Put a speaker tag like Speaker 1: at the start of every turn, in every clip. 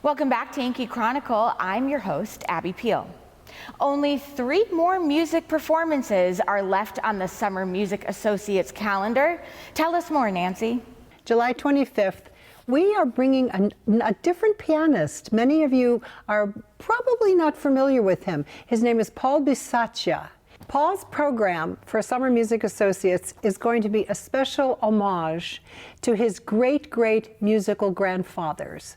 Speaker 1: Welcome back to Yankee Chronicle. I'm your host, Abby Peel. Only 3 more music performances are left on the Summer Music Associates calendar. Tell us more, Nancy.
Speaker 2: July 25th, we are bringing a different pianist. Many of you are probably not familiar with him. His name is Paul Bisaccia. Paul's program for Summer Music Associates is going to be a special homage to his great musical grandfathers.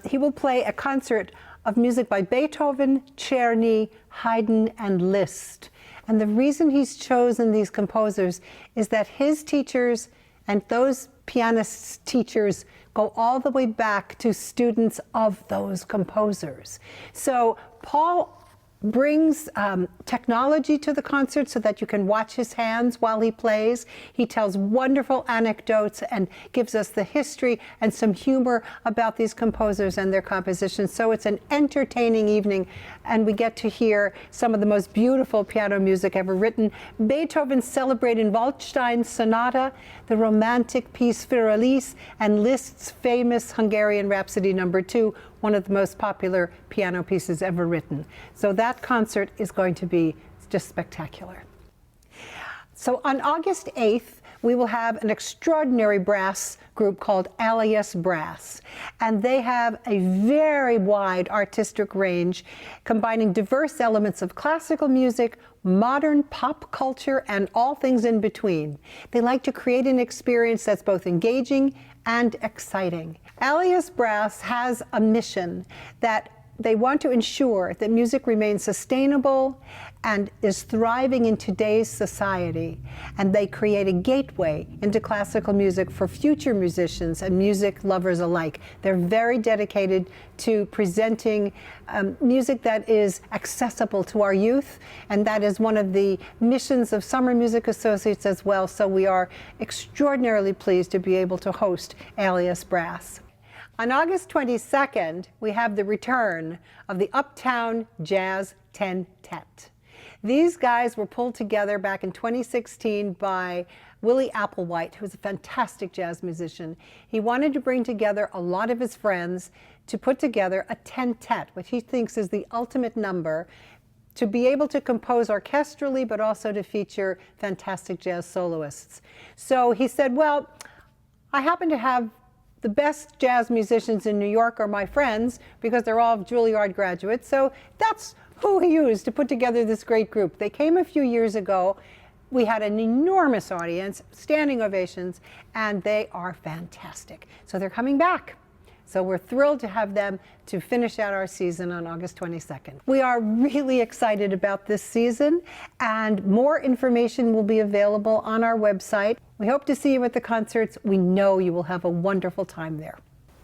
Speaker 2: He will play a concert of music by Beethoven, Czerny, Haydn, and Liszt. And the reason he's chosen these composers is that his teachers and those pianists' teachers go all the way back to students of those composers. So Paul brings technology to the concert so that you can watch his hands while he plays. He tells wonderful anecdotes and gives us the history and some humor about these composers and their compositions. So it's an entertaining evening, and we get to hear some of the most beautiful piano music ever written. Beethoven's celebrated Waldstein Sonata, the romantic piece Fioralice, and Liszt's famous Hungarian Rhapsody No. 2, one of the most popular piano pieces ever written. So that concert is going to be just spectacular. So on August 8th, we will have an extraordinary brass group called Alias Brass. And they have a very wide artistic range, combining diverse elements of classical music, modern pop culture, and all things in between. They like to create an experience that's both engaging and exciting. Alias Brass has a mission that they want to ensure that music remains sustainable and is thriving in today's society. And they create a gateway into classical music for future musicians and music lovers alike. They're very dedicated to presenting music that is accessible to our youth, and that is one of the missions of Summer Music Associates as well. So we are extraordinarily pleased to be able to host Alias Brass. On August 22nd, we have the return of the Uptown Jazz Ten-Tet. These guys were pulled together back in 2016 by Willie Applewhite, who's a fantastic jazz musician. He wanted to bring together a lot of his friends to put together a ten-tet, which he thinks is the ultimate number, to be able to compose orchestrally, but also to feature fantastic jazz soloists. So he said, well, I happen to have the best jazz musicians in New York are my friends because they're all Juilliard graduates. So that's who he used to put together this great group. They came a few years ago. We had an enormous audience, standing ovations, and they are fantastic. So they're coming back. So we're thrilled to have them to finish out our season on August 22nd. We are really excited about this season, and more information will be available on our website. We hope to see you at the concerts. We know you will have a wonderful time there.